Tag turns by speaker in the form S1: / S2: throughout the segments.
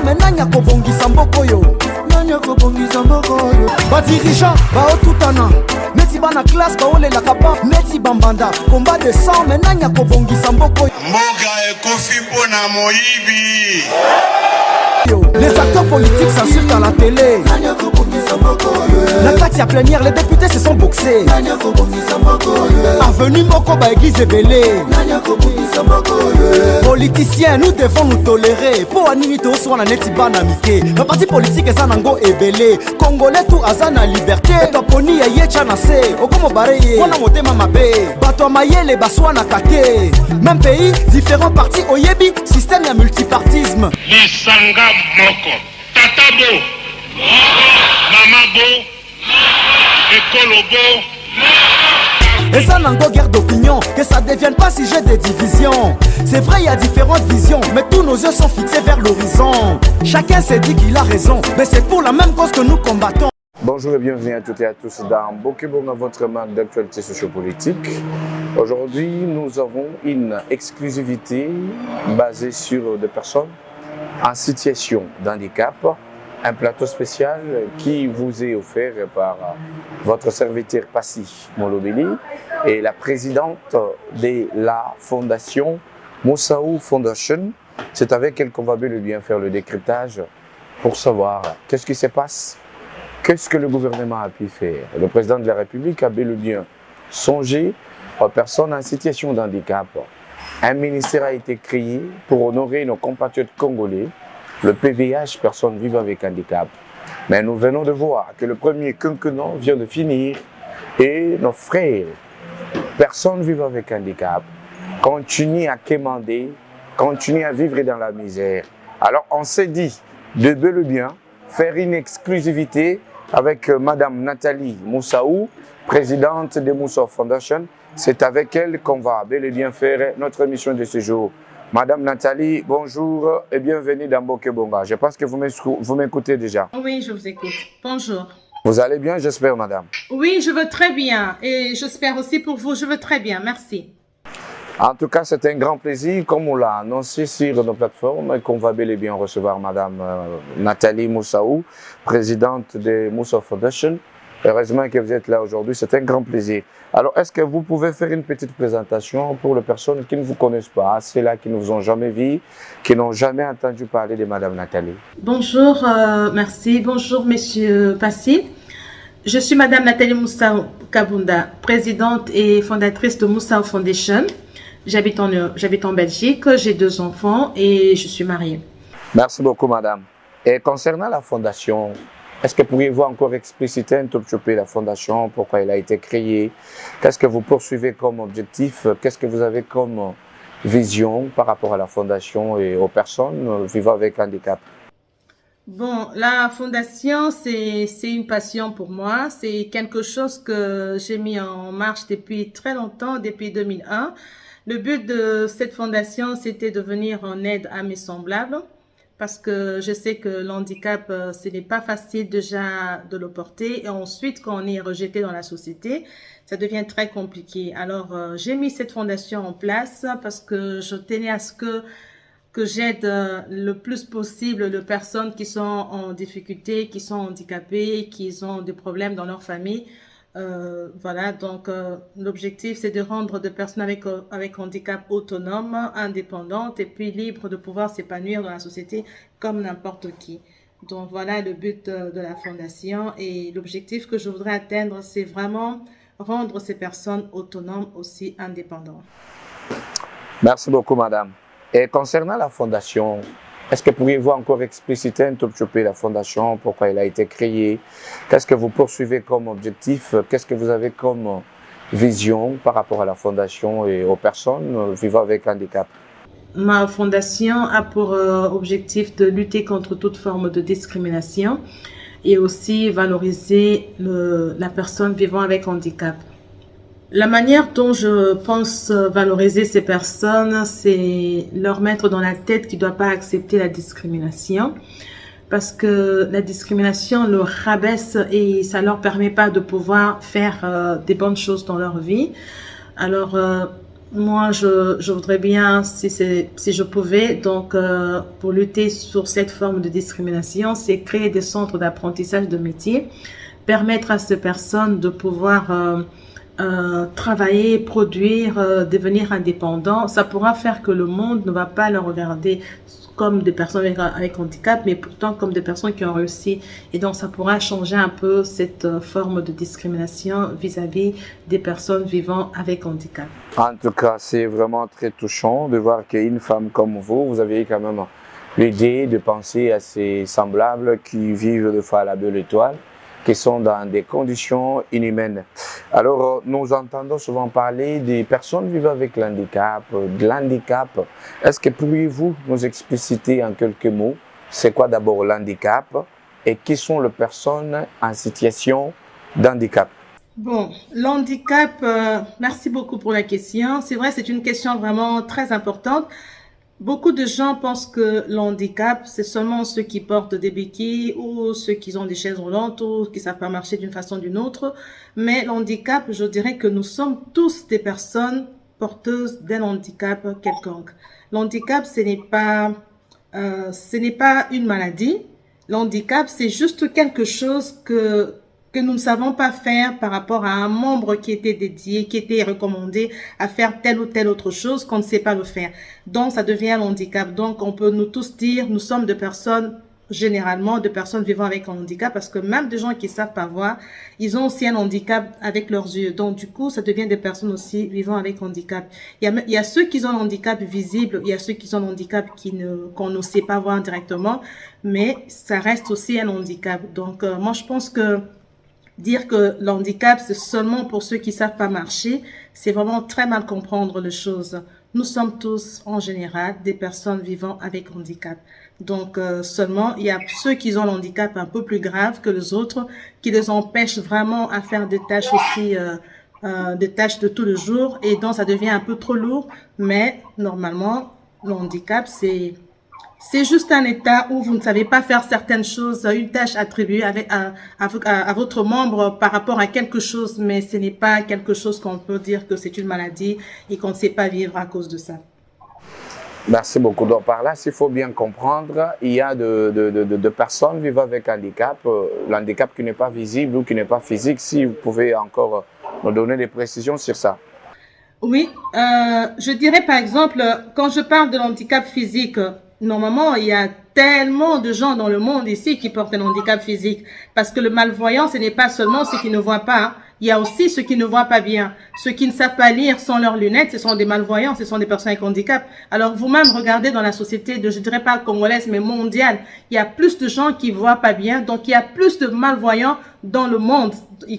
S1: mais nanya kobongisa mboko yo. Nanya kobongisa mboko yo. Ba dirigeant, ba otutana. Neti bana classe ba ole la kapa. Neti bambanda. Combat de sang, mais nanya kobongisa mboko yo.
S2: Mboka ekofi pona moyibi.
S1: Les acteurs politiques s'insultent à la télé. La kati à plénière, les députés se sont boxés. Avenue Moko, ba église ébélée. Politiciens, nous devons nous tolérer. Pour animiter soit la neti banamité. Le parti politique est sanango ébélé. Congolais tout azana liberté. Toponi ya ye chanase. Okomo bareye. Wana motema mabe. Bato mayele baswana kake. Même pays, différents partis oyebi. Système ya multipartisme.
S2: Lisanga moko. Tata bo. Mama bo. Ekolo bo.
S1: Et ça n'engo guerre d'opinion, que ça devienne pas sujet de division. C'est vrai, il y a différentes visions, mais tous nos yeux sont fixés vers l'horizon. Chacun s'est dit qu'il a raison, mais c'est pour la même cause que nous combattons.
S3: Bonjour et bienvenue à toutes et à tous dans Bokebonga, votre marque d'actualité sociopolitique. Aujourd'hui, nous avons une exclusivité basée sur des personnes en situation d'handicap. Un plateau spécial qui vous est offert par votre serviteur Passy Molobeli et la présidente de la fondation Moussaou Foundation. C'est avec elle qu'on va bel et bien faire le décryptage pour savoir qu'est-ce qui se passe, qu'est-ce que le gouvernement a pu faire. Le président de la République a bel et bien songé aux personnes en situation de handicap. Un ministère a été créé pour honorer nos compatriotes congolais. Le PVH, personnes vivant avec handicap. Mais nous venons de voir que le premier quinquennat vient de finir et nos frères, personnes vivant avec handicap, continuent à quémander, continuent à vivre dans la misère. Alors on s'est dit de bel et bien faire une exclusivité avec Madame Nathalie Moussaou, présidente de Moussaou Foundation. C'est avec elle qu'on va bel et bien faire notre émission de ce jour. Madame Nathalie, bonjour et bienvenue dans Bokebonga. Je pense que vous m'écoutez déjà.
S4: Oui, je vous écoute. Bonjour.
S3: Vous allez bien, j'espère, madame?
S4: Oui, je veux très bien. Et j'espère aussi pour vous, je veux très bien. Merci.
S3: En tout cas, c'est un grand plaisir, comme on l'a annoncé sur nos plateformes, qu'on va bel et bien recevoir madame Nathalie Moussaou, présidente de Moussaou Foundation. Heureusement que vous êtes là aujourd'hui, c'est un grand plaisir. Alors, est-ce que vous pouvez faire une petite présentation pour les personnes qui ne vous connaissent pas, ceux-là qui ne vous ont jamais vu, qui n'ont jamais entendu parler de Madame Nathalie?
S4: Bonjour, merci. Bonjour, Monsieur Passy. Je suis Madame Nathalie Moussaou Kabunda, présidente et fondatrice de Moussaou Foundation. J'habite en Belgique, j'ai 2 enfants et je suis mariée.
S3: Merci beaucoup, Madame. Et concernant la fondation, est-ce que pourriez-vous encore expliciter un tout petit peu la fondation, pourquoi elle a été créée? Qu'est-ce que vous poursuivez comme objectif? Qu'est-ce que vous avez comme vision par rapport à la fondation et aux personnes vivant avec handicap?
S4: Bon, la fondation, c'est une passion pour moi. C'est quelque chose que j'ai mis en marche depuis très longtemps, depuis 2001. Le but de cette fondation, c'était de venir en aide à mes semblables. Parce que je sais que l'handicap, ce n'est pas facile déjà de le porter. Et ensuite, quand on est rejeté dans la société, ça devient très compliqué. Alors, j'ai mis cette fondation en place parce que je tenais à ce que j'aide le plus possible les personnes qui sont en difficulté, qui sont handicapées, qui ont des problèmes dans leur famille. Voilà, donc l'objectif c'est de rendre des personnes avec handicap autonomes, indépendantes et puis libres de pouvoir s'épanouir dans la société comme n'importe qui. Donc voilà le but de la fondation et l'objectif que je voudrais atteindre, c'est vraiment rendre ces personnes autonomes aussi indépendantes.
S3: Merci beaucoup, madame. Et concernant la fondation, est-ce que pourriez-vous encore expliciter un tout petit peu la fondation, pourquoi elle a été créée? Qu'est-ce que vous poursuivez comme objectif? Qu'est-ce que vous avez comme vision par rapport à la fondation et aux personnes vivant avec handicap?
S4: Ma fondation a pour objectif de lutter contre toute forme de discrimination et aussi valoriser la personne vivant avec handicap. La manière dont je pense valoriser ces personnes, c'est leur mettre dans la tête qu'ils ne doivent pas accepter la discrimination parce que la discrimination leur rabaisse et ça ne leur permet pas de pouvoir faire des bonnes choses dans leur vie. Alors, moi, je voudrais bien, si je pouvais, donc, pour lutter sur cette forme de discrimination, c'est créer des centres d'apprentissage de métier, permettre à ces personnes de pouvoir travailler, produire, devenir indépendants. Ça pourra faire que le monde ne va pas le regarder comme des personnes avec handicap, mais pourtant comme des personnes qui ont réussi. Et donc, ça pourra changer un peu cette forme de discrimination vis-à-vis des personnes vivant avec handicap.
S3: En tout cas, c'est vraiment très touchant de voir qu'une femme comme vous, vous avez quand même l'idée de penser à ces semblables qui vivent de fois à la belle étoile, qui sont dans des conditions inhumaines. Alors, nous entendons souvent parler des personnes vivant avec l'handicap, de l'handicap. Est-ce que pourriez-vous nous expliciter en quelques mots, c'est quoi d'abord l'handicap et qui sont les personnes en situation d'handicap?
S4: Bon, l'handicap, merci beaucoup pour la question. C'est vrai, c'est une question vraiment très importante. Beaucoup de gens pensent que l'handicap, c'est seulement ceux qui portent des béquilles ou ceux qui ont des chaises roulantes ou qui savent pas marcher d'une façon ou d'une autre. Mais l'handicap, je dirais que nous sommes tous des personnes porteuses d'un handicap quelconque. L'handicap, ce n'est pas une maladie. L'handicap, c'est juste quelque chose que nous ne savons pas faire par rapport à un membre qui était dédié, qui était recommandé à faire telle ou telle autre chose qu'on ne sait pas le faire. Donc, ça devient un handicap. Donc, on peut nous tous dire, nous sommes des personnes, généralement, de personnes vivant avec un handicap, parce que même des gens qui savent pas voir, ils ont aussi un handicap avec leurs yeux. Donc, du coup, ça devient des personnes aussi vivant avec handicap. Il y a ceux qui ont un handicap visible, il y a ceux qui ont un handicap qu'on ne sait pas voir directement, mais ça reste aussi un handicap. Donc, moi, je pense que dire que l'handicap, c'est seulement pour ceux qui savent pas marcher, c'est vraiment très mal comprendre les choses. Nous sommes tous, en général, des personnes vivant avec handicap. Donc, seulement, il y a ceux qui ont l'handicap un peu plus grave que les autres, qui les empêchent vraiment à faire des tâches aussi, des tâches de tous les jours, et donc ça devient un peu trop lourd. Mais, normalement, le handicap, c'est juste un état où vous ne savez pas faire certaines choses, une tâche attribuée à votre membre par rapport à quelque chose, mais ce n'est pas quelque chose qu'on peut dire que c'est une maladie et qu'on ne sait pas vivre à cause de ça.
S3: Merci beaucoup. Donc, par là, s'il faut bien comprendre, il y a de personnes vivant avec handicap, l'handicap qui n'est pas visible ou qui n'est pas physique. Si vous pouvez encore me donner des précisions sur ça.
S4: Oui, je dirais par exemple, quand je parle de l'handicap physique, normalement, il y a tellement de gens dans le monde ici qui portent un handicap physique. Parce que le malvoyant, ce n'est pas seulement ceux qui ne voient pas. Hein. Il y a aussi ceux qui ne voient pas bien. Ceux qui ne savent pas lire sans leurs lunettes, ce sont des malvoyants, ce sont des personnes avec handicap. Alors vous-même, regardez dans la société, je dirais pas congolaise, mais mondiale, il y a plus de gens qui voient pas bien. Donc il y a plus de malvoyants dans le monde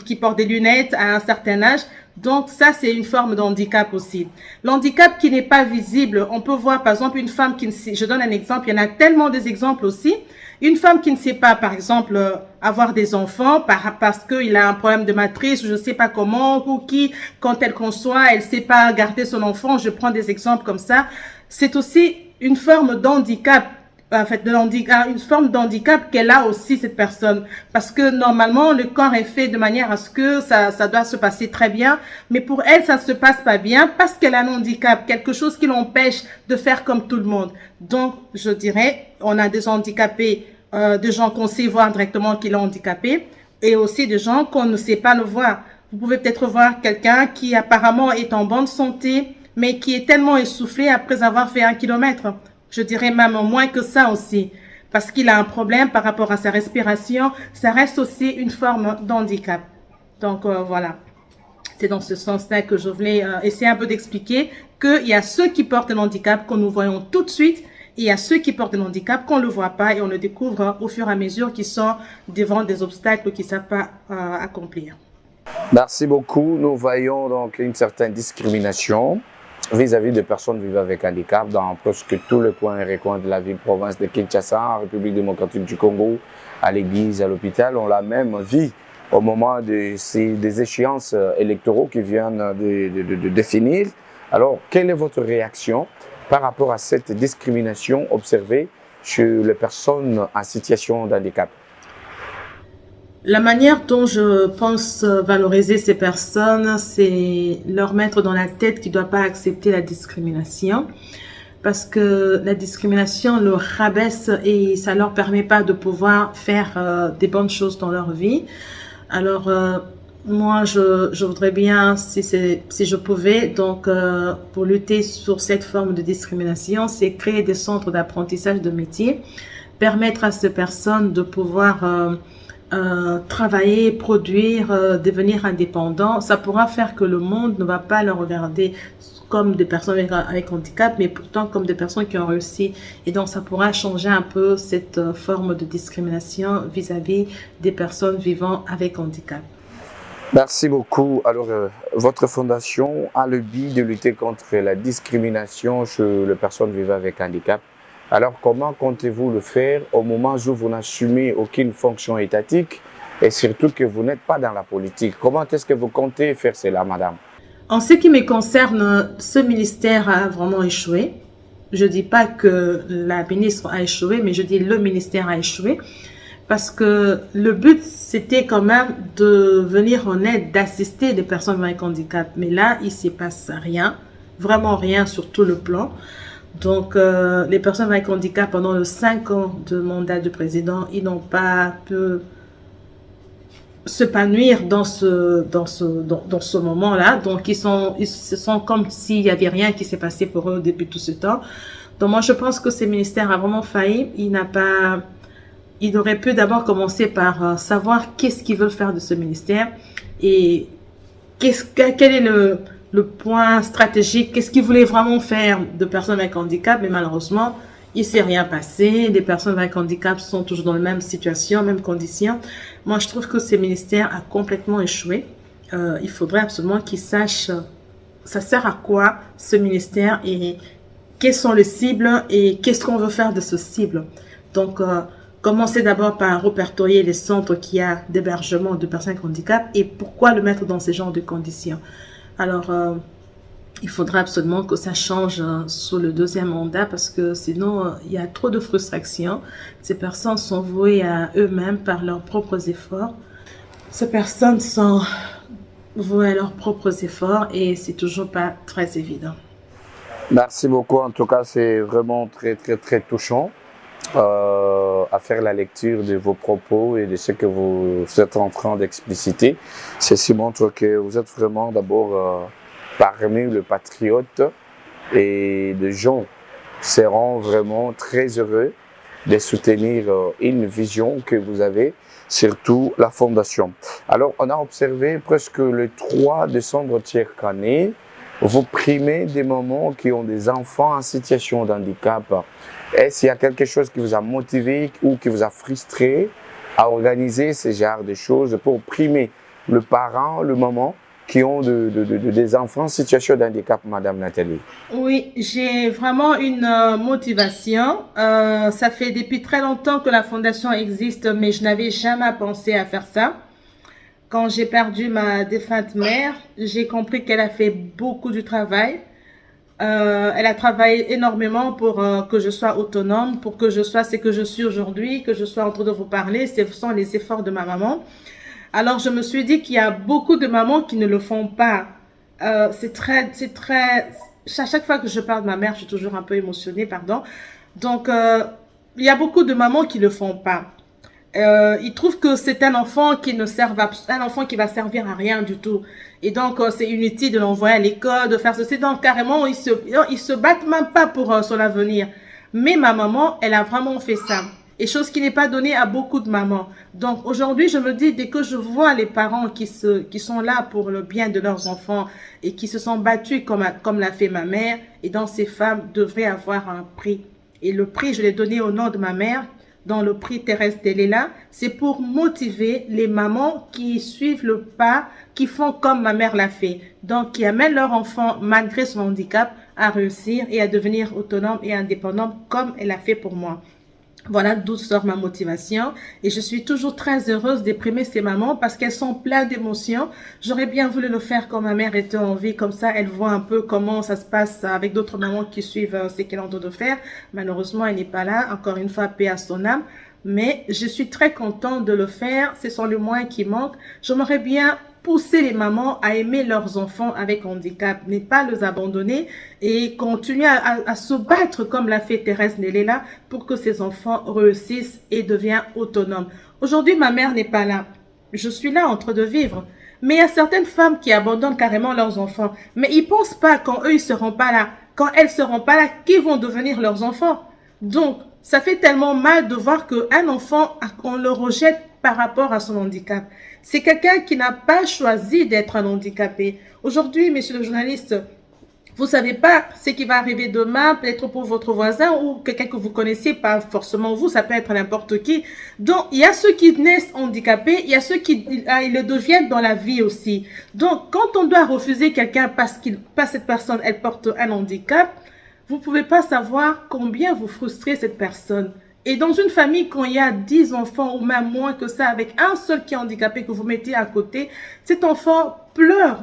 S4: qui portent des lunettes à un certain âge. Donc ça, c'est une forme de handicap aussi. L'handicap qui n'est pas visible, on peut voir par exemple une femme qui ne sait, je donne un exemple, il y en a tellement des exemples aussi. Une femme qui ne sait pas, par exemple, avoir des enfants parce qu'il a un problème de matrice ou je ne sais pas comment, ou qui, quand elle conçoit, elle ne sait pas garder son enfant. Je prends des exemples comme ça. C'est aussi une forme d'handicap. En fait, une forme d'handicap qu'elle a aussi, cette personne. Parce que normalement, le corps est fait de manière à ce que ça doit se passer très bien. Mais pour elle, ça ne se passe pas bien parce qu'elle a un handicap, quelque chose qui l'empêche de faire comme tout le monde. Donc, je dirais, on a des handicapés, des gens qu'on sait voir directement qui l'ont handicapé et aussi des gens qu'on ne sait pas le voir. Vous pouvez peut-être voir quelqu'un qui apparemment est en bonne santé, mais qui est tellement essoufflé après avoir fait 1 kilomètre. Je dirais même moins que ça aussi, parce qu'il a un problème par rapport à sa respiration. Ça reste aussi une forme d'handicap. Donc voilà, c'est dans ce sens-là que je voulais essayer un peu d'expliquer qu'il y a ceux qui portent un handicap que nous voyons tout de suite, et il y a ceux qui portent un handicap qu'on ne le voit pas et on le découvre au fur et à mesure qu'ils sont devant des obstacles qu'ils ne savent pas accomplir.
S3: Merci beaucoup. Nous voyons donc une certaine discrimination vis-à-vis des personnes vivant avec handicap dans presque tous les coins et recoins de la ville-province de Kinshasa, en République démocratique du Congo, à l'église, à l'hôpital. On l'a même vu au moment des échéances électoraux qui viennent de définir. Alors, quelle est votre réaction par rapport à cette discrimination observée chez les personnes en situation d'handicap?
S4: La manière dont je pense valoriser ces personnes, c'est leur mettre dans la tête qu'ils ne doivent pas accepter la discrimination. Parce que la discrimination leur rabaisse et ça leur permet pas de pouvoir faire des bonnes choses dans leur vie. Alors, moi, je voudrais bien, si je pouvais, donc, pour lutter sur cette forme de discrimination, c'est créer des centres d'apprentissage de métier, permettre à ces personnes de pouvoir travailler, produire, devenir indépendant. Ça pourra faire que le monde ne va pas le regarder comme des personnes avec handicap, mais pourtant comme des personnes qui ont réussi. Et donc, ça pourra changer un peu cette forme de discrimination vis-à-vis des personnes vivant avec handicap.
S3: Merci beaucoup. Alors, votre fondation a le but de lutter contre la discrimination chez les personnes vivant avec handicap. Alors, comment comptez-vous le faire au moment où vous n'assumez aucune fonction étatique et surtout que vous n'êtes pas dans la politique? Comment est-ce que vous comptez faire cela, madame?
S4: En ce qui me concerne, ce ministère a vraiment échoué. Je dis pas que la ministre a échoué, mais je dis le ministère a échoué. Parce que le but, c'était quand même de venir en aide, d'assister des personnes avec handicap. Mais là, il ne se passe rien, vraiment rien sur tout le plan. Donc, les personnes avec handicap, pendant les 5 ans de mandat du président, ils n'ont pas pu s'épanouir dans ce moment-là. Donc, ils se sentent comme s'il n'y avait rien qui s'est passé pour eux depuis tout ce temps. Donc, moi, je pense que ce ministère a vraiment failli. Il aurait pu d'abord commencer par savoir qu'est-ce qu'ils veulent faire de ce ministère et quel est le point stratégique, qu'est-ce qu'ils voulaient vraiment faire de personnes avec handicap, mais malheureusement, il ne s'est rien passé. Les personnes avec handicap sont toujours dans la même situation, même conditions. Moi, je trouve que ce ministère a complètement échoué. Il faudrait absolument qu'ils sachent ça sert à quoi ce ministère et quelles sont les cibles et qu'est-ce qu'on veut faire de ce cible. Donc, commencez d'abord par répertorier les centres qui a d'hébergement de personnes avec handicap et pourquoi le mettre dans ces genres de conditions. Alors, il faudra absolument que ça change sous le deuxième mandat parce que sinon, il y a trop de frustration. Ces personnes sont vouées à eux-mêmes par leurs propres efforts. Ces personnes sont vouées à leurs propres efforts et c'est toujours pas très évident.
S3: Merci beaucoup. En tout cas, c'est vraiment très, très, très touchant à faire la lecture de vos propos et de ce que vous êtes en train d'expliciter. Ceci montre que vous êtes vraiment d'abord parmi les patriotes et les gens seront vraiment très heureux de soutenir une vision que vous avez, surtout la fondation. Alors, on a observé presque le 3 décembre chaque année, vous primez des mamans qui ont des enfants en situation de handicap. Est-ce qu'il y a quelque chose qui vous a motivé ou qui vous a frustré à organiser ce genre de choses pour primer le parent, le maman qui ont des enfants en situation de handicap, Madame Nathalie?
S4: Oui, j'ai vraiment une motivation. Ça fait depuis très longtemps que la fondation existe, mais je n'avais jamais pensé à faire ça. Quand j'ai perdu ma défunte mère, j'ai compris qu'elle a fait beaucoup de travail. Elle a travaillé énormément pour que je sois autonome, pour que je sois ce que je suis aujourd'hui, que je sois en train de vous parler. Ce sont les efforts de ma maman. Alors, je me suis dit qu'il y a beaucoup de mamans qui ne le font pas. À chaque fois que je parle de ma mère, je suis toujours un peu émotionnée, pardon. Donc, il y a beaucoup de mamans qui ne le font pas. Ils trouvent que c'est un enfant qui ne sert à, un enfant qui va servir à rien du tout. Et donc, c'est inutile de l'envoyer à l'école, de faire ceci. Donc, carrément, ils se battent même pas pour son avenir. Mais ma maman, elle a vraiment fait ça. Et chose qui n'est pas donnée à beaucoup de mamans. Donc, aujourd'hui, je me dis, dès que je vois les parents qui sont là pour le bien de leurs enfants et qui se sont battus comme l'a fait ma mère, et donc ces femmes devraient avoir un prix. Et le prix, je l'ai donné au nom de ma mère, dans le prix Thérèse Delela, c'est pour motiver les mamans qui suivent le pas, qui font comme ma mère l'a fait. Donc, qui amènent leur enfant, malgré son handicap, à réussir et à devenir autonome et indépendante comme elle a fait pour moi. Voilà d'où sort ma motivation et je suis toujours très heureuse d'exprimer ces mamans parce qu'elles sont pleines d'émotions. J'aurais bien voulu le faire quand ma mère était en vie, comme ça elle voit un peu comment ça se passe avec d'autres mamans qui suivent ce qu'elle est en train de faire. Malheureusement, elle n'est pas là, encore une fois, paix à son âme. mais je suis très contente de le faire. Ce sont les moyens qui manquent. J'aimerais bien pousser les mamans à aimer leurs enfants avec handicap, ne pas les abandonner et continuer à se battre comme l'a fait Thérèse Nelela pour que ses enfants réussissent et deviennent autonomes. Aujourd'hui, ma mère n'est pas là. Je suis là en train de vivre. Mais il y a certaines femmes qui abandonnent carrément leurs enfants. Mais ils ne pensent pas quand eux, ils ne seront pas là. Quand elles ne seront pas là, qui vont devenir leurs enfants? Donc, ça fait tellement mal de voir qu'un enfant, on le rejette par rapport à son handicap. C'est quelqu'un qui n'a pas choisi d'être un handicapé. Aujourd'hui, monsieur le journaliste, vous savez pas ce qui va arriver demain, peut-être pour votre voisin ou quelqu'un que vous connaissez, pas forcément vous, ça peut être n'importe qui. Donc, il y a ceux qui naissent handicapés, il y a ceux qui ils le deviennent dans la vie aussi. Donc, quand on doit refuser quelqu'un parce cette personne, elle porte un handicap, vous pouvez pas savoir combien vous frustrez cette personne. Et dans une famille, quand il y a 10 enfants ou même moins que ça, avec un seul qui est handicapé que vous mettez à côté, cet enfant pleure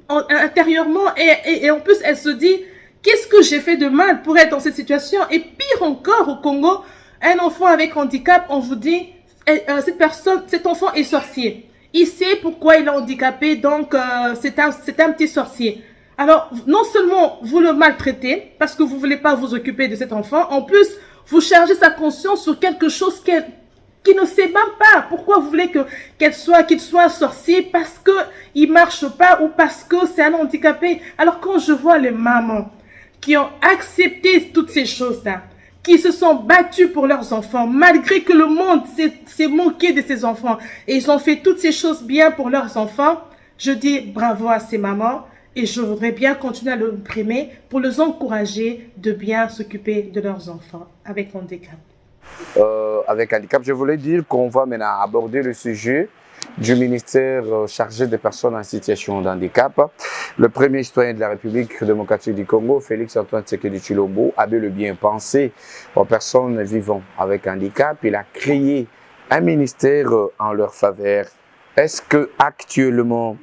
S4: intérieurement et en plus, elle se dit, qu'est-ce que j'ai fait de mal pour être dans cette situation? Et pire encore, au Congo, un enfant avec handicap, on vous dit, cet enfant est sorcier. Il sait pourquoi il est handicapé, donc c'est un petit sorcier. Alors, non seulement vous le maltraitez, parce que vous voulez pas vous occuper de cet enfant, en plus, vous chargez sa conscience sur quelque chose qui ne sait même pas. Pourquoi vous voulez qu'il soit sorcier parce que il marche pas ou parce que c'est un handicapé? Alors quand je vois les mamans qui ont accepté toutes ces choses-là, qui se sont battues pour leurs enfants, malgré que le monde s'est moqué de ces enfants, et ils ont fait toutes ces choses bien pour leurs enfants, je dis bravo à ces mamans. Et je voudrais bien continuer à le primer pour les encourager de bien s'occuper de leurs enfants avec handicap.
S3: Avec handicap, je voulais dire qu'on va maintenant aborder le sujet du ministère chargé des personnes en situation de handicap. Le premier citoyen de la République démocratique du Congo, Félix Antoine Tshisekedi Tshilombo, avait le bien pensé aux personnes vivant avec handicap. Il a créé un ministère en leur faveur. Est-ce que actuellement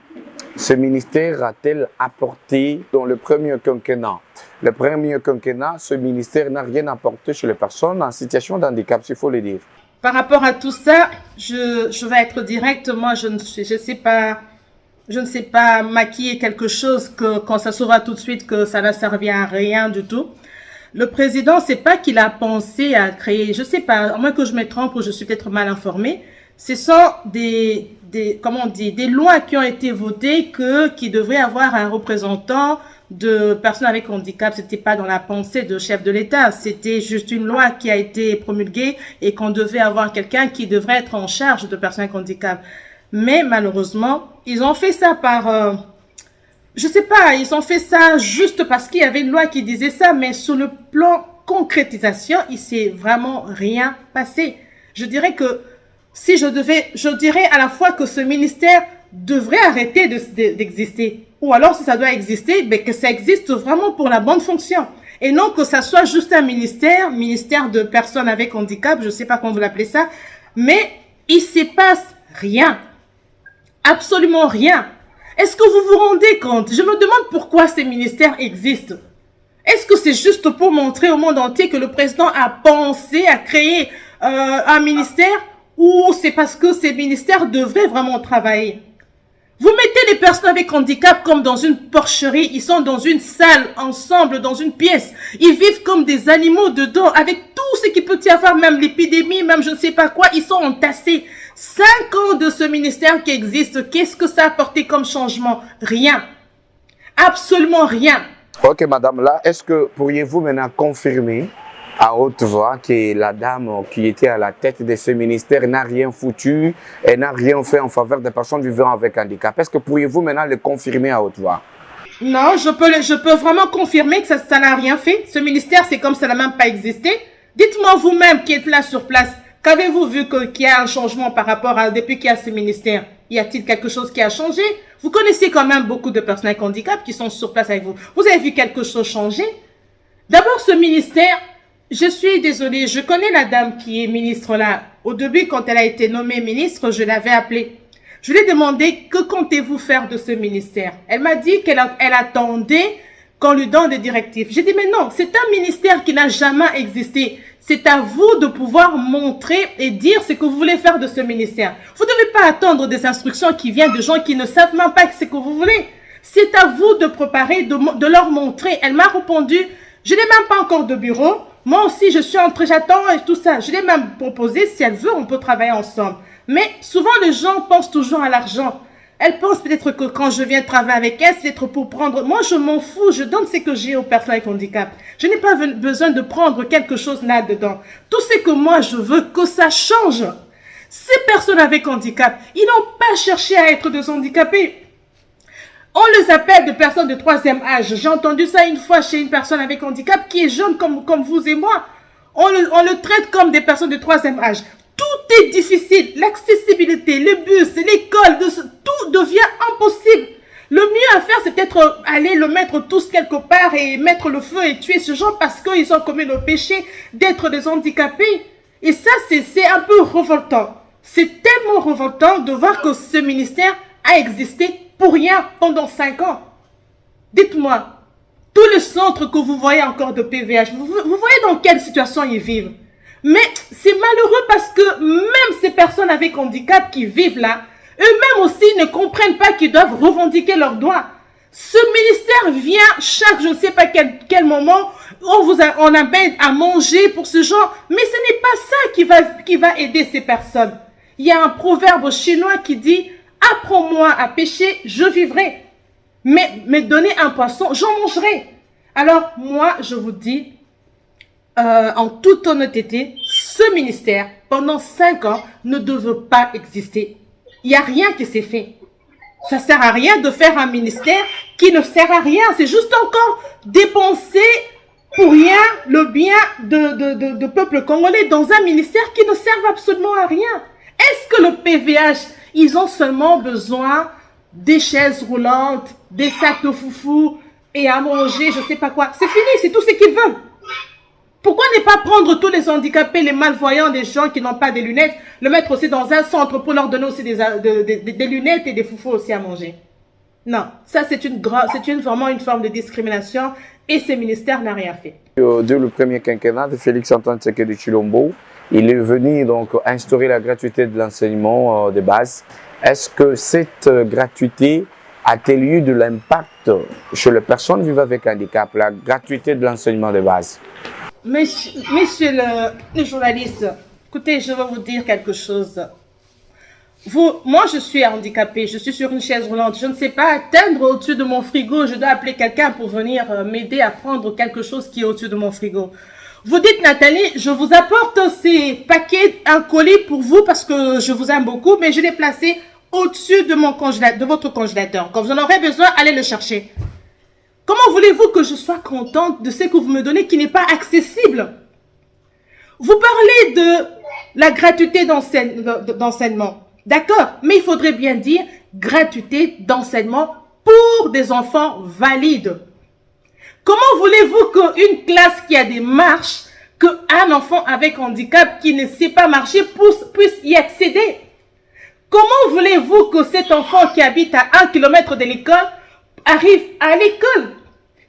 S3: ce ministère a-t-il apporté dans le premier quinquennat? Le premier quinquennat, ce ministère n'a rien apporté chez les personnes en situation de handicap, s'il faut le dire.
S4: Par rapport à tout ça, je vais être directe. Moi, je ne sais pas maquiller quelque chose que quand ça se voit tout de suite que ça n'a servi à rien du tout. Le président, c'est pas qu'il a pensé à créer, je sais pas, à moins que je me trompe ou je suis peut-être mal informée. Ce sont des lois qui ont été votées qui devraient avoir un représentant de personnes avec handicap. C'était pas dans la pensée de chef de l'État. C'était juste une loi qui a été promulguée et qu'on devait avoir quelqu'un qui devrait être en charge de personnes avec handicap. Mais malheureusement, ils ont fait ça je sais pas, ils ont fait ça juste parce qu'il y avait une loi qui disait ça, mais sur le plan concrétisation, il s'est vraiment rien passé. Je dirais à la fois que ce ministère devrait arrêter d'exister. Ou alors, si ça doit exister, que ça existe vraiment pour la bonne fonction. Et non que ça soit juste un ministère de personnes avec handicap, je sais pas comment vous l'appelez ça, mais il se passe rien. Absolument rien. Est-ce que vous vous rendez compte? Je me demande pourquoi ces ministères existent. Est-ce que c'est juste pour montrer au monde entier que le président a pensé à créer un ministère? Ou c'est parce que ces ministères devraient vraiment travailler? Vous mettez les personnes avec handicap comme dans une porcherie, ils sont dans une salle, ensemble, dans une pièce. Ils vivent comme des animaux dedans, avec tout ce qu'il peut y avoir, même l'épidémie, même je ne sais pas quoi, ils sont entassés. 5 ans de ce ministère qui existe, qu'est-ce que ça a apporté comme changement? Rien. Absolument rien.
S3: Ok, madame, là, est-ce que pourriez-vous maintenant confirmer à haute voix que la dame qui était à la tête de ce ministère n'a rien foutu et n'a rien fait en faveur des personnes vivant avec handicap? Est-ce que pourriez-vous maintenant le confirmer à haute voix?
S4: Non, je peux vraiment confirmer que ça n'a rien fait. Ce ministère, c'est comme ça n'a même pas existé. Dites-moi vous-même qui êtes là sur place, qu'avez-vous vu qu'il y a un changement par rapport à depuis qu'il y a ce ministère? Y a-t-il quelque chose qui a changé? Vous connaissez quand même beaucoup de personnes avec handicap qui sont sur place avec vous. Vous avez vu quelque chose changer? D'abord, ce ministère, je suis désolée, je connais la dame qui est ministre là. Au début, quand elle a été nommée ministre, je l'avais appelée. Je lui ai demandé, que comptez-vous faire de ce ministère? Elle m'a dit qu'elle attendait qu'on lui donne des directives. J'ai dit, mais non, c'est un ministère qui n'a jamais existé. C'est à vous de pouvoir montrer et dire ce que vous voulez faire de ce ministère. Vous ne devez pas attendre des instructions qui viennent de gens qui ne savent même pas ce que vous voulez. C'est à vous de préparer, de leur montrer. Elle m'a répondu, je n'ai même pas encore de bureau. Moi aussi, je suis en train, j'attends et tout ça. Je l'ai même proposé, si elle veut, on peut travailler ensemble. Mais souvent, les gens pensent toujours à l'argent. Elle pense peut-être que quand je viens travailler avec elle, c'est peut-être pour prendre... Moi, je m'en fous. Je donne ce que j'ai aux personnes avec handicap. Je n'ai pas besoin de prendre quelque chose là-dedans. Tout ce que moi, je veux que ça change. Ces personnes avec handicap, ils n'ont pas cherché à être des handicapés. On les appelle des personnes de troisième âge. J'ai entendu ça une fois chez une personne avec handicap qui est jeune comme vous et moi. On le traite comme des personnes de troisième âge. Tout est difficile. L'accessibilité, les bus, l'école, tout devient impossible. Le mieux à faire, c'est peut-être aller le mettre tous quelque part et mettre le feu et tuer ce genre parce qu'ils ont commis le péché d'être des handicapés. Et ça, c'est un peu révoltant. C'est tellement révoltant de voir que ce ministère a existé pour rien pendant 5 ans. Dites-moi, tous les centres que vous voyez encore de PVH, vous voyez dans quelle situation ils vivent. Mais c'est malheureux parce que même ces personnes avec handicap qui vivent là, eux-mêmes aussi ne comprennent pas qu'ils doivent revendiquer leurs droits. Ce ministère vient chaque, je ne sais pas quel moment, on amène à manger pour ce genre, mais ce n'est pas ça qui va aider ces personnes. Il y a un proverbe chinois qui dit « Apprends-moi à pêcher, je vivrai. Mais donnez un poisson, j'en mangerai. » Alors moi, je vous dis, en toute honnêteté, ce ministère, pendant 5 ans, ne devait pas exister. Il n'y a rien qui s'est fait. Ça ne sert à rien de faire un ministère qui ne sert à rien. C'est juste encore dépenser pour rien le bien de peuple congolais dans un ministère qui ne sert absolument à rien. Est-ce que le PVH, ils ont seulement besoin des chaises roulantes, des sacs de foufou et à manger, je ne sais pas quoi. C'est fini, c'est tout ce qu'ils veulent. Pourquoi ne pas prendre tous les handicapés, les malvoyants, des gens qui n'ont pas de lunettes, le mettre aussi dans un centre pour leur donner aussi des lunettes et des foufous aussi à manger? Non, ça c'est vraiment une forme de discrimination et ce ministère n'a rien fait.
S3: Dès le premier quinquennat de Félix-Antoine Tshisekedi Tshilombo, il est venu donc instaurer la gratuité de l'enseignement de base. Est-ce que cette gratuité a-t-elle eu de l'impact chez les personnes vivant avec handicap, la gratuité de l'enseignement de base?
S4: Monsieur le journaliste, écoutez, je vais vous dire quelque chose. Moi, je suis handicapée, je suis sur une chaise roulante. Je ne sais pas atteindre au-dessus de mon frigo. Je dois appeler quelqu'un pour venir m'aider à prendre quelque chose qui est au-dessus de mon frigo. Vous dites, Nathalie, je vous apporte ces paquets, un colis pour vous parce que je vous aime beaucoup, mais je l'ai placé au-dessus de votre congélateur. Quand vous en aurez besoin, allez le chercher. Comment voulez-vous que je sois contente de ce que vous me donnez qui n'est pas accessible? Vous parlez de la gratuité d'enseignement. D'accord, mais il faudrait bien dire gratuité d'enseignement pour des enfants valides. Comment voulez-vous qu'une classe qui a des marches, qu'un enfant avec handicap qui ne sait pas marcher puisse y accéder? Comment voulez-vous que cet enfant qui habite à 1 kilomètre de l'école arrive à l'école?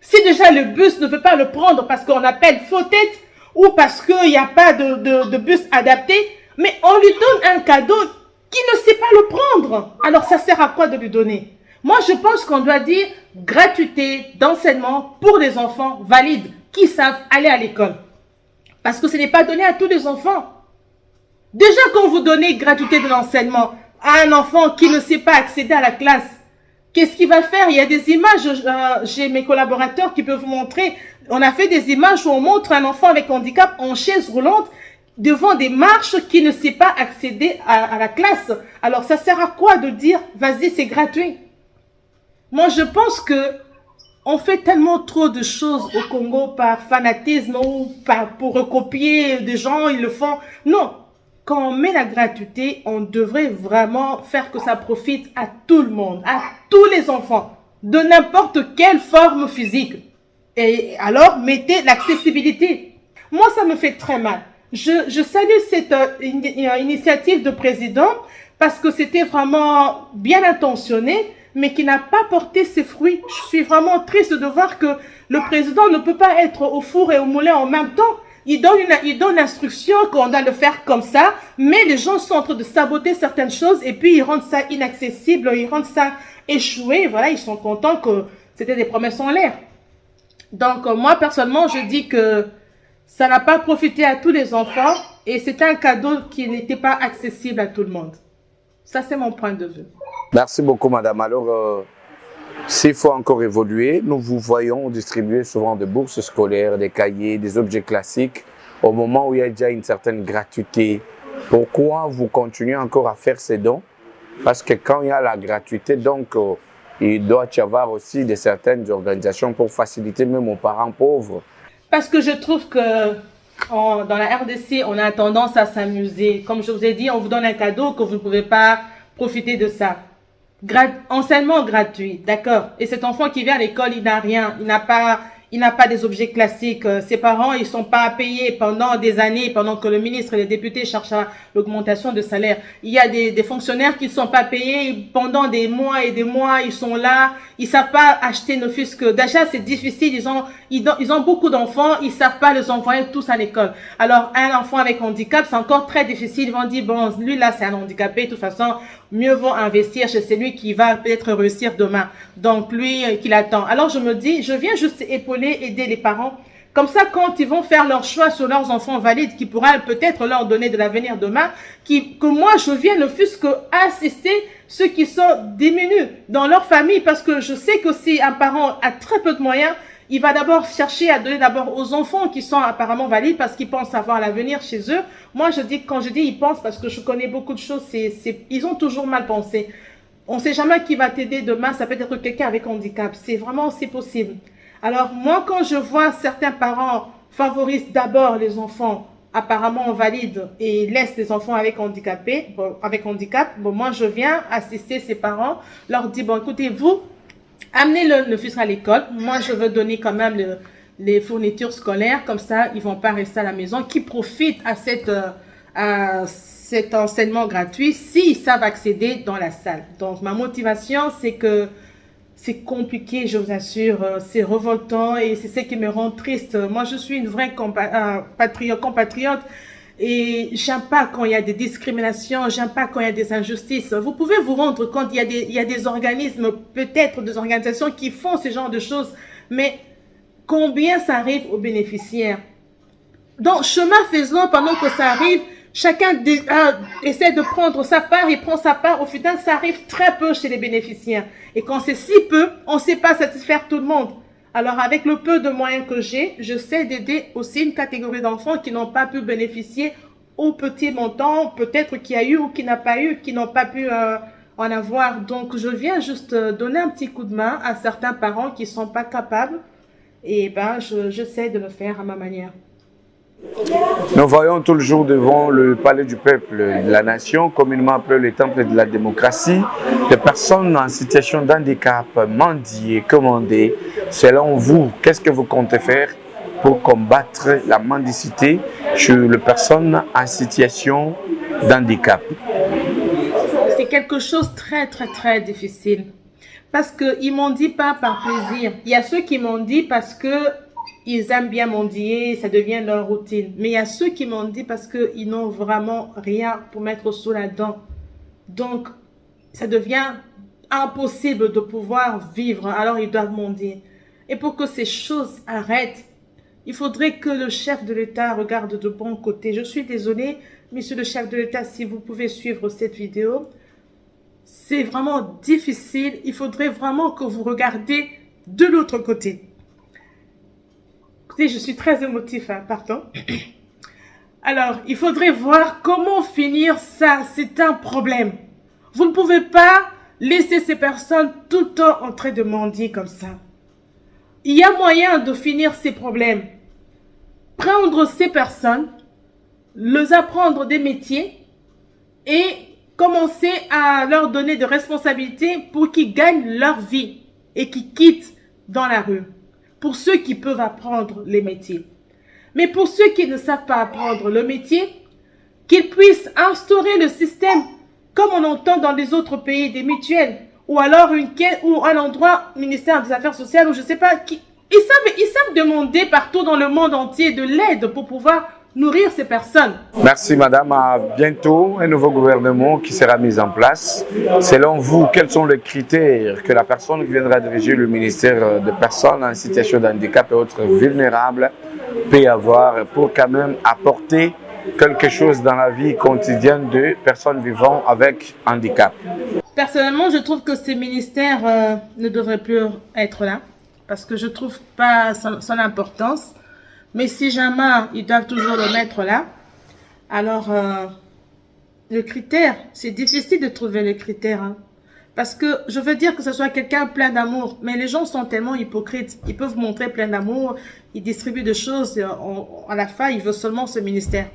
S4: Si déjà le bus ne veut pas le prendre parce qu'on appelle faux tête ou parce qu'il n'y a pas de bus adapté, mais on lui donne un cadeau qui ne sait pas le prendre. Alors ça sert à quoi de lui donner? Moi je pense qu'on doit dire gratuité d'enseignement pour les enfants valides qui savent aller à l'école. Parce que ce n'est pas donné à tous les enfants. Déjà quand vous donnez gratuité de l'enseignement à un enfant qui ne sait pas accéder à la classe, qu'est-ce qu'il va faire? Il y a des images, j'ai mes collaborateurs qui peuvent vous montrer. On a fait des images où on montre un enfant avec handicap en chaise roulante devant des marches qui ne sait pas accéder à la classe. Alors ça sert à quoi de dire vas-y c'est gratuit? Moi je pense que on fait tellement trop de choses au Congo par fanatisme ou pour recopier des gens, ils le font. Non. Quand on met la gratuité, on devrait vraiment faire que ça profite à tout le monde, à tous les enfants, de n'importe quelle forme physique. Et alors, mettez l'accessibilité. Moi, ça me fait très mal. Je salue cette initiative de président parce que c'était vraiment bien intentionné, mais qui n'a pas porté ses fruits. Je suis vraiment triste de voir que le président ne peut pas être au four et au moulin en même temps. Il donne l'instruction qu'on doit le faire comme ça, mais les gens sont en train de saboter certaines choses et puis ils rendent ça inaccessible, ils rendent ça échoué. Voilà, ils sont contents que c'était des promesses en l'air. Donc, moi, personnellement, je dis que ça n'a pas profité à tous les enfants et c'était un cadeau qui n'était pas accessible à tout le monde. Ça, c'est mon point de vue.
S3: Merci beaucoup, madame. Alors, s'il faut encore évoluer, nous vous voyons distribuer souvent des bourses scolaires, des cahiers, des objets classiques au moment où il y a déjà une certaine gratuité. Pourquoi vous continuez encore à faire ces dons? Parce que quand il y a la gratuité, donc, il doit y avoir aussi certaines organisations pour faciliter même aux parents pauvres.
S4: Parce que je trouve que dans la RDC, on a tendance à s'amuser. Comme je vous ai dit, on vous donne un cadeau que vous ne pouvez pas profiter de ça. Enseignement gratuit, d'accord. Et cet enfant qui vient à l'école, il n'a rien, il n'a pas des objets classiques. Ses parents, ils sont pas payés pendant des années, pendant que le ministre et les députés cherchent l'augmentation de salaire. Il y a des fonctionnaires qui ne sont pas payés pendant des mois et des mois. Ils sont là, ils savent pas acheter, ne fût-ce que d'achat, c'est difficile. Ils ont beaucoup d'enfants, ils savent pas les envoyer tous à l'école. Alors un enfant avec handicap, c'est encore très difficile. Ils vont dire bon, lui là, c'est un handicapé. De toute façon, mieux vaut investir chez celui qui va peut-être réussir demain. Donc lui, qu'il attend. Alors je me dis, je viens juste épauler, aider les parents. Comme ça, quand ils vont faire leur choix sur leurs enfants valides, qui pourra peut-être leur donner de l'avenir demain, que moi je viens ne fût-ce que assister ceux qui sont démunis dans leur famille, parce que je sais que si un parent a très peu de moyens, il va d'abord chercher à donner d'abord aux enfants qui sont apparemment valides parce qu'ils pensent avoir l'avenir chez eux. Moi, quand je dis ils pensent, parce que je connais beaucoup de choses, ils ont toujours mal pensé. On ne sait jamais qui va t'aider demain, ça peut être quelqu'un avec handicap. C'est possible. Alors moi, quand je vois certains parents favorisent d'abord les enfants apparemment valides et laissent les enfants avec handicap, moi je viens assister ces parents, leur dire bon écoutez, vous, amenez-le ne fût-ce à l'école. Moi, je veux donner quand même les fournitures scolaires. Comme ça, ils ne vont pas rester à la maison. Qui profitent à cet enseignement gratuit s'ils savent accéder dans la salle. Donc, ma motivation, c'est que c'est compliqué, je vous assure. C'est révoltant et c'est ce qui me rend triste. Moi, je suis une vraie compatriote. Et j'aime pas quand il y a des discriminations, j'aime pas quand il y a des injustices. Vous pouvez vous rendre compte, il y a des organismes, peut-être des organisations qui font ce genre de choses, mais combien ça arrive aux bénéficiaires? Donc, chemin faisant, pendant que ça arrive, chacun essaie de prendre sa part, il prend sa part, au final, ça arrive très peu chez les bénéficiaires. Et quand c'est si peu, on ne sait pas satisfaire tout le monde. Alors, avec le peu de moyens que j'ai, je sais d'aider aussi une catégorie d'enfants qui n'ont pas pu bénéficier au petit montant, peut-être qu'il y a eu ou qui n'a pas eu, qui n'ont pas pu en avoir. Donc, je viens juste donner un petit coup de main à certains parents qui ne sont pas capables. Et j'essaie de le faire à ma manière.
S3: Nous voyons tout le jour devant le palais du peuple, la nation, communément appelé le temple de la démocratie, des personnes en situation d'handicap, mendier, commandées. Selon vous, qu'est-ce que vous comptez faire pour combattre la mendicité chez les personnes en situation d'handicap?
S4: C'est quelque chose de très, très, très difficile. Parce qu'ils m'ont dit pas par plaisir. Il y a ceux qui m'ont dit parce que ils aiment bien mendier, ça devient leur routine. Mais il y a ceux qui m'ont dit parce qu'ils n'ont vraiment rien pour mettre sous la dent. Donc, ça devient impossible de pouvoir vivre, alors ils doivent mendier. Et pour que ces choses arrêtent, il faudrait que le chef de l'État regarde de bon côté. Je suis désolée, monsieur le chef de l'État, si vous pouvez suivre cette vidéo. C'est vraiment difficile. Il faudrait vraiment que vous regardez de l'autre côté. Écoutez, je suis très émotif, pardon. Alors, il faudrait voir comment finir ça. C'est un problème. Vous ne pouvez pas laisser ces personnes tout le temps en train de mendier comme ça. Il y a moyen de finir ces problèmes. Prendre ces personnes, leur apprendre des métiers et commencer à leur donner des responsabilités pour qu'ils gagnent leur vie et qu'ils quittent dans la rue. Pour ceux qui peuvent apprendre les métiers. Mais pour ceux qui ne savent pas apprendre le métier, qu'ils puissent instaurer le système comme on entend dans les autres pays, des mutuelles, ou alors une caisse ou un endroit, ministère des Affaires sociales, ou je sais pas, ils savent demander partout dans le monde entier de l'aide pour pouvoir nourrir ces personnes.
S3: Merci madame, à bientôt un nouveau gouvernement qui sera mis en place. Selon vous, quels sont les critères que la personne qui viendra diriger le ministère des personnes en situation de handicap et autres vulnérables peut avoir pour quand même apporter quelque chose dans la vie quotidienne de personnes vivant avec handicap?
S4: Personnellement, je trouve que ces ministères ne devraient plus être là parce que je trouve pas son importance. Mais si jamais ils doivent toujours le mettre là, alors le critère, c'est difficile de trouver le critère. Hein. Parce que je veux dire que ce soit quelqu'un plein d'amour, mais les gens sont tellement hypocrites. Ils peuvent montrer plein d'amour, ils distribuent des choses, à la fin, ils veulent seulement ce ministère.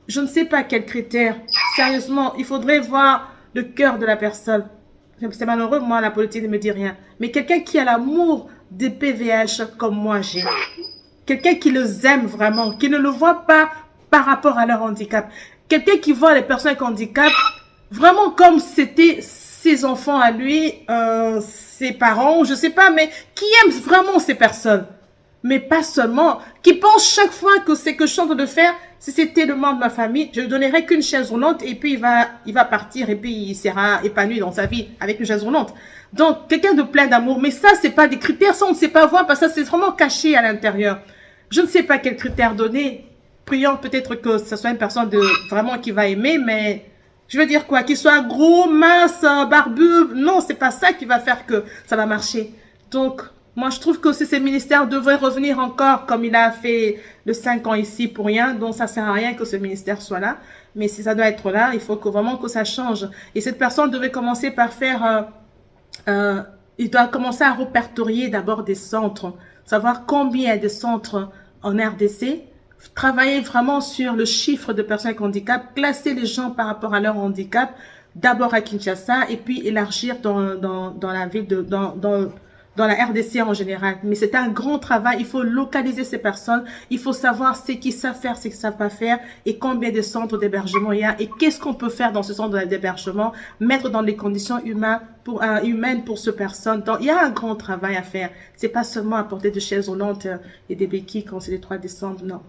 S4: Je ne sais pas quel critère. Sérieusement, il faudrait voir le cœur de la personne. C'est malheureux, moi, la politique ne me dit rien. Mais quelqu'un qui a l'amour des PVH comme moi j'ai. Quelqu'un qui les aime vraiment, qui ne le voit pas par rapport à leur handicap. Quelqu'un qui voit les personnes avec handicap vraiment comme c'était ses enfants à lui, ses parents, je sais pas, mais qui aime vraiment ces personnes. Mais pas seulement, qui pense chaque fois que c'est que je suis en train de faire, si c'était le membre de ma famille, je ne donnerai qu'une chaise roulante et puis il va partir et puis il sera épanoui dans sa vie avec une chaise roulante. Donc, quelqu'un de plein d'amour. Mais ça, c'est pas des critères, ça on ne sait pas voir parce que c'est vraiment caché à l'intérieur. Je ne sais pas quels critères donner. Prions peut-être que ce soit une personne vraiment qui va aimer, mais je veux dire quoi? Qu'il soit gros, mince, barbu. Non, c'est pas ça qui va faire que ça va marcher. Donc, moi, je trouve que ces ministères devraient revenir encore comme il a fait le 5 ans ici pour rien. Donc, ça sert à rien que ce ministère soit là. Mais si ça doit être là, il faut vraiment que ça change. Et cette personne devait commencer par faire... il doit commencer à répertorier d'abord des centres. Savoir combien de centres en RDC. Travailler vraiment sur le chiffre de personnes avec handicap. Classer les gens par rapport à leur handicap. D'abord à Kinshasa et puis élargir dans la ville dans la RDC en général. Mais c'est un grand travail. Il faut localiser ces personnes. Il faut savoir ce qu'ils savent faire, ce qu'ils ne savent pas faire et combien de centres d'hébergement il y a et qu'est-ce qu'on peut faire dans ce centre d'hébergement, mettre dans les conditions humaines pour ces personnes. Donc, il y a un grand travail à faire. C'est pas seulement apporter des chaises roulantes et des béquilles quand c'est le 3 décembre, non.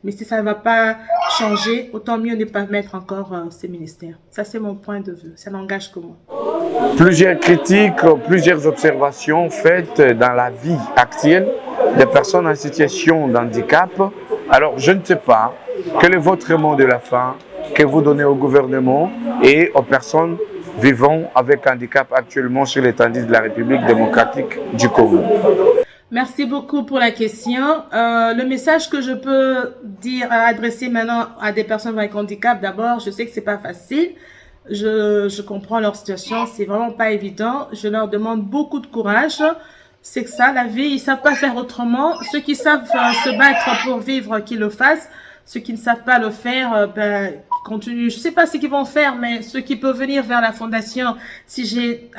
S4: Mais si ça ne va pas changer, autant mieux ne pas mettre encore ces ministères. Ça, c'est mon point de vue. Ça n'engage que moi.
S3: Plusieurs critiques, plusieurs observations faites dans la vie actuelle des personnes en situation de handicap. Alors, je ne sais pas quel est votre mot de la fin que vous donnez au gouvernement et aux personnes vivant avec handicap actuellement sur l'étendue de la République démocratique du Congo.
S4: Merci beaucoup pour la question. Le message que je peux adresser maintenant à des personnes avec handicap, d'abord, je sais que c'est pas facile. Je comprends leur situation, c'est vraiment pas évident. Je leur demande beaucoup de courage. C'est que ça, la vie, ils savent pas faire autrement. Ceux qui savent se battre pour vivre, qu'ils le fassent. Ceux qui ne savent pas le faire, continuent. Je sais pas ce qu'ils vont faire, mais ceux qui peuvent venir vers la fondation, si j'ai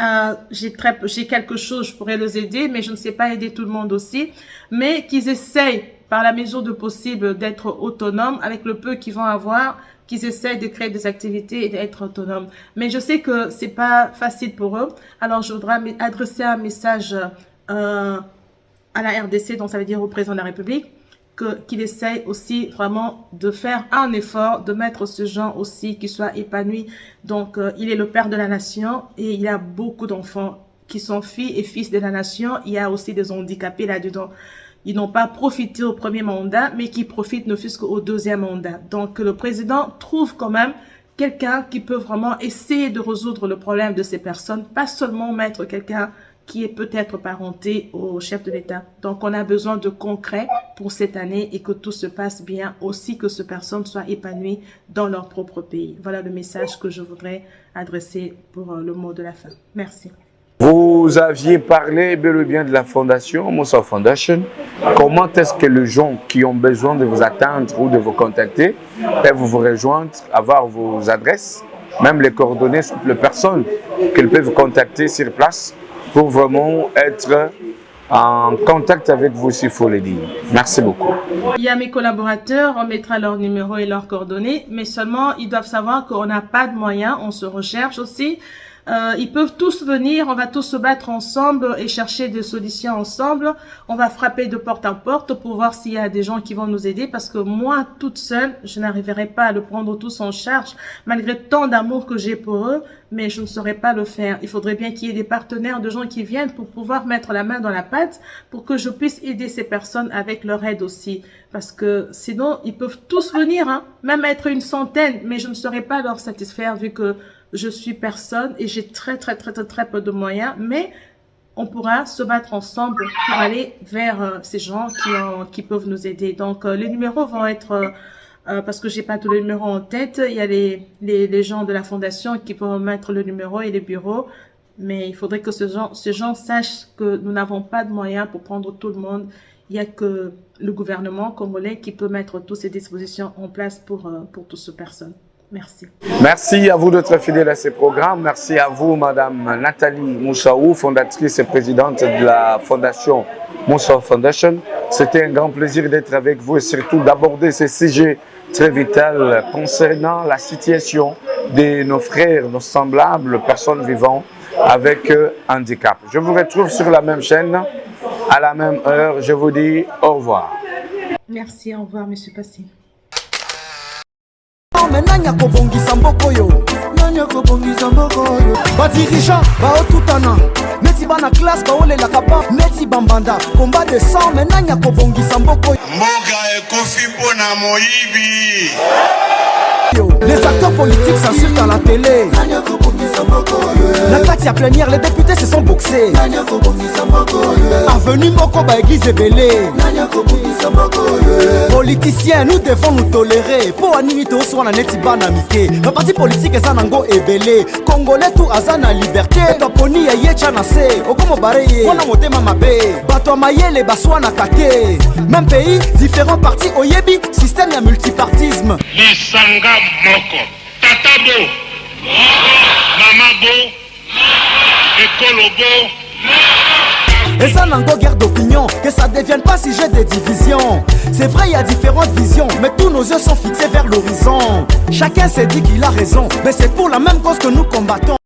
S4: quelque chose, je pourrais les aider, mais je ne sais pas aider tout le monde aussi. Mais qu'ils essayent, par la mesure de possible, d'être autonomes avec le peu qu'ils vont avoir, qu'ils essaient de créer des activités et d'être autonomes. Mais je sais que c'est pas facile pour eux. Alors, je voudrais adresser un message à la RDC, donc ça veut dire au président de la République, qu'il essaye aussi vraiment de faire un effort, de mettre ce genre aussi qui soit épanoui. Donc, il est le père de la nation et il y a beaucoup d'enfants qui sont filles et fils de la nation. Il y a aussi des handicapés là-dedans. Ils n'ont pas profité au premier mandat, mais qui profitent ne fût-ce qu'au deuxième mandat. Donc, le président trouve quand même quelqu'un qui peut vraiment essayer de résoudre le problème de ces personnes, pas seulement mettre quelqu'un qui est peut-être parenté au chef de l'État. Donc, on a besoin de concret pour cette année et que tout se passe bien, aussi que ces personnes soient épanouies dans leur propre pays. Voilà le message que je voudrais adresser pour le mot de la fin. Merci.
S3: Vous aviez parlé bel et bien de la fondation, Moussa Foundation. Comment est-ce que les gens qui ont besoin de vous atteindre ou de vous contacter peuvent vous rejoindre, avoir vos adresses, même les coordonnées, les personnes qu'ils peuvent contacter sur place pour vraiment être en contact avec vous, s'il faut le dire. Merci beaucoup.
S4: Il y a mes collaborateurs, on mettra leur numéro et leurs coordonnées, mais seulement ils doivent savoir qu'on n'a pas de moyens, on se recherche aussi. Ils peuvent tous venir, on va tous se battre ensemble et chercher des solutions ensemble. On va frapper de porte en porte pour voir s'il y a des gens qui vont nous aider parce que moi, toute seule, je n'arriverai pas à le prendre tous en charge malgré tant d'amour que j'ai pour eux, mais je ne saurais pas le faire. Il faudrait bien qu'il y ait des partenaires, de gens qui viennent pour pouvoir mettre la main dans la pâte pour que je puisse aider ces personnes avec leur aide aussi. Parce que sinon, ils peuvent tous venir, hein, même être une centaine, mais je ne saurais pas leur satisfaire vu que je suis personne et j'ai très peu de moyens, mais on pourra se battre ensemble pour aller vers ces gens qui peuvent nous aider. Donc, les numéros vont être, parce que j'ai pas tous les numéros en tête, il y a les gens de la fondation qui vont mettre le numéro et les bureaux, mais il faudrait que ces gens sachent que nous n'avons pas de moyens pour prendre tout le monde. Il n'y a que le gouvernement congolais qui peut mettre toutes ces dispositions en place pour toutes ces personnes. Merci.
S3: Merci à vous d'être fidèles à ces programmes. Merci à vous, Madame Nathalie Moussaou, fondatrice et présidente de la fondation Moussaou Foundation. C'était un grand plaisir d'être avec vous et surtout d'aborder ces sujets très vitaux concernant la situation de nos frères, nos semblables, personnes vivant avec handicap. Je vous retrouve sur la même chaîne, à la même heure. Je vous dis au revoir.
S4: Merci, au revoir, Monsieur Passy.
S1: Nanya kobongisa mboko yo, nanya kobongisa mboko yo. Badirija baotutana, neti bana classe baolela kapa, neti bambanda, combat de sang, mais nanya kobongisa mboko yo.
S2: Mboka ekofi mpona moyibi.
S1: Les acteurs politiques s'insultent à la télé. La Katia plénière, les députés se sont boxés. Avenue Moko ba église Ebélé. Politiciens, nous devons nous tolérer. Po anini to so na neti bana mike. Le parti politique est nango Ebélé. Congolais tout azana liberté. To poni ya yecha na se. Okomo bareye. Wana motema mabe. Bato mayele baswana kate. Même pays, différents partis oyebi, système ya multipartisme.
S2: Lisanga moko. Tatabo. Mamabo. Ekolobo.
S1: Et ça n'engo guerre d'opinion, que ça devienne pas sujet de division. C'est vrai, il y a différentes visions, mais tous nos yeux sont fixés vers l'horizon. Chacun s'est dit qu'il a raison, mais c'est pour la même cause que nous combattons.